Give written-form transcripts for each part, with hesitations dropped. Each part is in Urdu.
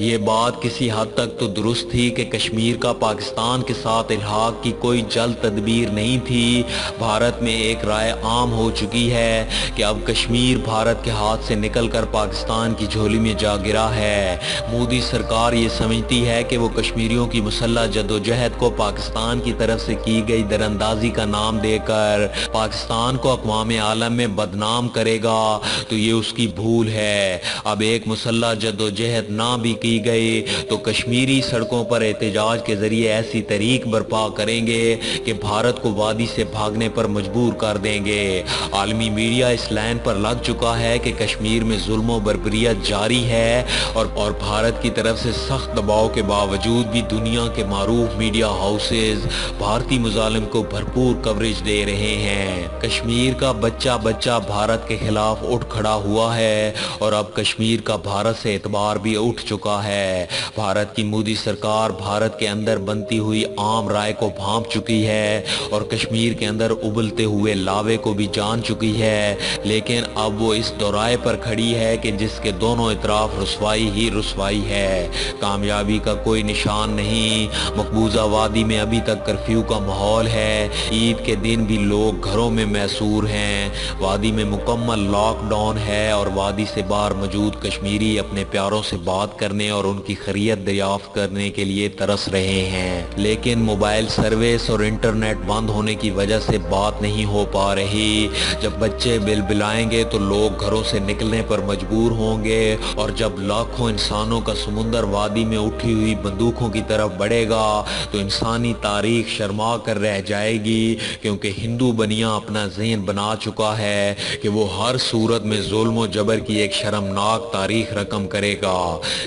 یہ بات کسی حد تک تو درست تھی کہ کشمیر کا پاکستان کے ساتھ الحاق کی کوئی جلد تدبیر نہیں تھی۔ بھارت میں ایک رائے عام ہو چکی ہے کہ اب کشمیر بھارت کے ہاتھ سے نکل کر پاکستان کی جھولی میں جا گرا ہے۔ مودی سرکار یہ سمجھتی ہے کہ وہ کشمیریوں کی مسلح جدوجہد کو پاکستان کی طرف سے کی گئی دراندازی کا نام دے کر پاکستان کو اقوام عالم میں بدنام کرے گا، تو یہ اس کی بھول ہے۔ اب ایک مسلح جدوجہد نہ بھی کی گئی تو کشمیری سڑکوں پر احتجاج کے ذریعے ایسی تحریک برپا کریں گے کہ بھارت کو وادی سے بھاگنے پر مجبور کر دیں گے۔ عالمی میڈیا اس لائن پر لگ چکا ہے کہ کشمیر میں ظلم و بربریت جاری ہے اور بھارت کی طرف سے سخت دباؤ کے باوجود بھی دنیا کے معروف میڈیا ہاؤسز بھارتی مظالم کو بھرپور کوریج دے رہے ہیں۔ کشمیر کا بچہ بچہ بھارت کے خلاف اٹھ کھڑا ہوا ہے اور اب کشمیر کا بھارت سے اعتبار بھی اٹھ چکا ہے۔ بھارت کی مودی سرکار بھارت کے اندر بنتی ہوئی عام رائے کو بھانپ چکی ہے اور کشمیر کے اندر ابلتے ہوئے لاوے کو بھی جان چکی ہے، لیکن اب وہ اس دورائے پر کھڑی ہے کہ جس کے دونوں اطراف رسوائی ہی رسوائی ہے۔ کامیابی کا کوئی نشان نہیں۔ مقبوضہ وادی میں ابھی تک کرفیو کا ماحول ہے۔ عید کے دن بھی لوگ گھروں میں محصور ہیں۔ وادی میں مکمل لاک ڈاؤن ہے اور وادی سے باہر موجود کشمیری اپنے پیاروں سے بات کرنے اور ان کی خیریت دریافت کرنے کے لیے ترس رہے ہیں، لیکن موبائل سروس اور انٹرنیٹ بند ہونے کی وجہ سے بات نہیں ہو پا رہی۔ جب بچے بلبلائیں گے تو لوگ گھروں سے نکلنے پر مجبور ہوں گے، اور جب لاکھوں انسانوں کا سمندر وادی میں اٹھی ہوئی بندوقوں کی طرف بڑھے گا تو انسانی تاریخ شرما کر رہ جائے گی، کیونکہ ہندو بنیاں اپنا ذہن بنا چکا ہے کہ وہ ہر صورت میں ظلم و جبر کی ایک شرمناک تاریخ رقم کرے گا۔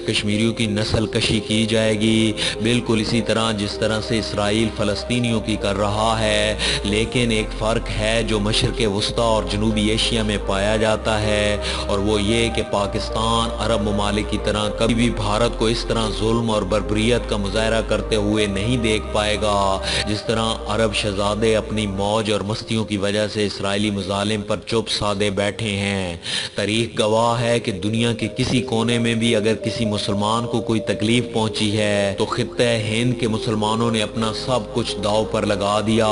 کشمیریوں کی نسل کشی کی جائے گی، بالکل اسی طرح جس طرح سے اسرائیل فلسطینیوں کی کر رہا ہے، لیکن ایک فرق ہے جو مشرق وسطیٰ اور جنوبی ایشیا میں پایا جاتا ہے، اور وہ یہ کہ پاکستان عرب ممالک کی طرح کبھی بھی بھارت کو اس طرح ظلم اور بربریت کا مظاہرہ کرتے ہوئے نہیں دیکھ پائے گا جس طرح عرب شہزادے اپنی موج اور مستیوں کی وجہ سے اسرائیلی مظالم پر چپ سادے بیٹھے ہیں۔ تاریخ گواہ ہے کہ دنیا کے کسی کونے میں بھی اگر کسی مسلمان کو کوئی تکلیف پہنچی ہے تو خطہ ہند کے مسلمانوں نے اپنا سب کچھ داؤ پر لگا دیا۔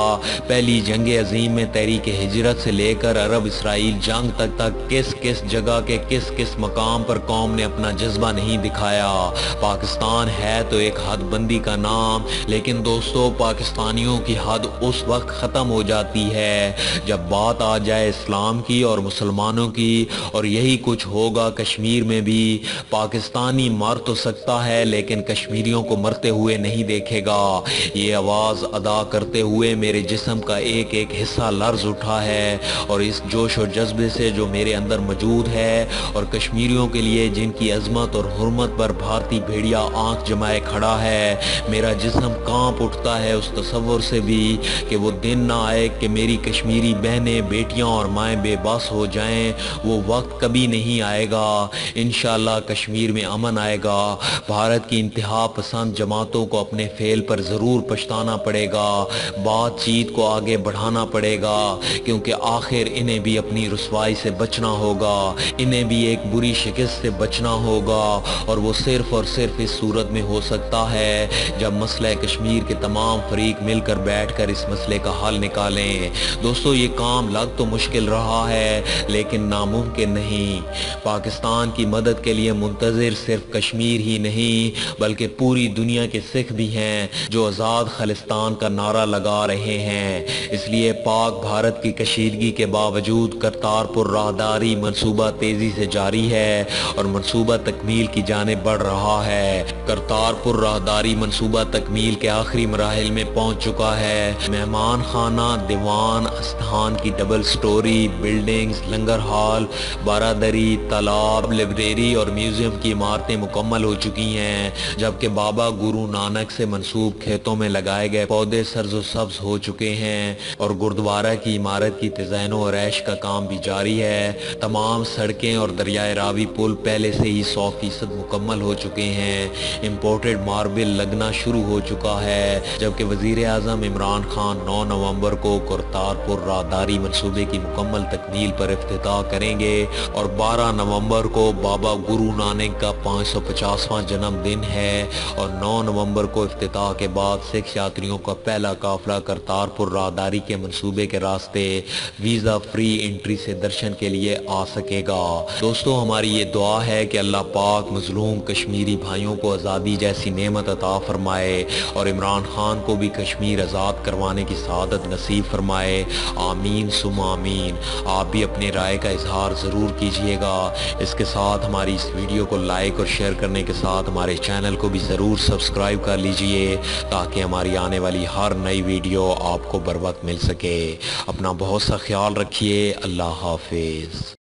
پہلی جنگ عظیم میں تحریک ہجرت سے لے کر عرب اسرائیل جنگ تک کس کس جگہ کے کس کس مقام پر قوم نے اپنا جذبہ نہیں دکھایا۔ پاکستان ہے تو ایک حد بندی کا نام، لیکن دوستو پاکستانیوں کی حد اس وقت ختم ہو جاتی ہے جب بات آ جائے اسلام کی اور مسلمانوں کی، اور یہی کچھ ہوگا کشمیر میں بھی۔ پاکستانی مر تو سکتا ہے لیکن کشمیریوں کو مرتے ہوئے نہیں دیکھے گا۔ یہ آواز ادا کرتے ہوئے میرے جسم کا ایک ایک حصہ لرز اٹھا ہے، اور اس جوش و جذبے سے جو میرے اندر موجود ہے اور کشمیریوں کے لیے جن کی عظمت اور حرمت پر بھارتی بھیڑیا آنکھ جمائے کھڑا ہے، میرا جسم کانپ اٹھتا ہے اس تصور سے بھی کہ وہ دن نہ آئے کہ میری کشمیری بہنیں، بیٹیاں اور مائیں بے بس ہو جائیں۔ وہ وقت کبھی نہیں آئے گا۔ انشاءاللہ کشمیر میں امن آئے گا۔ بھارت کی انتہا پسند جماعتوں کو اپنے فعل پر ضرور پچھتانا پڑے گا، بات چیت کو آگے بڑھانا پڑے گا، کیونکہ آخر انہیں بھی اپنی رسوائی سے بچنا ہوگا، انہیں بھی ایک بری شکست سے بچنا ہوگا، اور وہ صرف اور صرف اس صورت میں ہو سکتا ہے جب مسئلہ کشمیر کے تمام فریق مل کر بیٹھ کر اس مسئلے کا حل نکالیں۔ دوستو یہ کام لگ تو مشکل رہا ہے لیکن ناممکن نہیں۔ پاکستان کی مدد کے لیے منتظر صرف کشمیر ہی نہیں بلکہ پوری دنیا کے سکھ بھی ہیں جو آزاد خالصتان کا نعرہ لگا رہے ہیں۔ اس لیے پاک بھارت کی کشیدگی کے باوجود کرتارپور راہداری منصوبہ تیزی سے جاری ہے اور منصوبہ تکمیل کی جانب بڑھ رہا ہے۔ کرتارپور راہداری منصوبہ تکمیل کے آخری مراحل میں پہنچ چکا ہے۔ مہمان خانہ، دیوان، استھان کی ڈبل سٹوری بلڈنگز، لنگر ہال، بارادری، تالاب، لائبریری اور میوزیم کی عمارتیں مکمل ہو چکی ہیں، جبکہ بابا گرو نانک سے منسوب کھیتوں میں لگائے گئے پودے سرز و سبز ہو چکے ہیں، اور گردوارہ کی عمارت کی تزئین و آرائش کا کام بھی جاری ہے۔ تمام سڑکیں اور دریائے راوی پل پہلے سے ہی 100% مکمل ہو چکے ہیں۔ امپورٹڈ ماربل لگنا شروع ہو چکا ہے، جبکہ وزیر اعظم عمران خان 9 نومبر کو کرتارپور راہداری منصوبے کی مکمل تکمیل پر افتتاح افتتاح کریں گے، اور 12 نومبر کو بابا گرو نانک کا 550واں جنم دن ہے، اور 9 نومبر کو افتتاح کے بعد سکھ یاتریوں کا پہلا قافلہ کرتارپور راہداری کے منصوبے کے راستے ویزا فری انٹری سے درشن کے لیے آ سکے گا۔ دوستو، ہماری یہ دعا ہے کہ اللہ پاک مظلوم کشمیری بھائیوں کو آزادی جیسی نعمت عطا فرمائے، اور عمران خان کو بھی کشمیر آزاد کروانے کی سعادت نصیب فرمائے۔ آمین ثم آمین۔ آپ بھی اپنے رائے کا اظہار ضرور کیجئے گا۔ اس کے ساتھ ہماری اس ویڈیو کو لائک اور شیئر کرنے کے ساتھ ہمارے چینل کو بھی ضرور سبسکرائب کر لیجئے، تاکہ ہماری آنے والی ہر نئی ویڈیو آپ کو بر وقت مل سکے۔ اپنا بہت سا خیال رکھیے۔ اللہ حافظ۔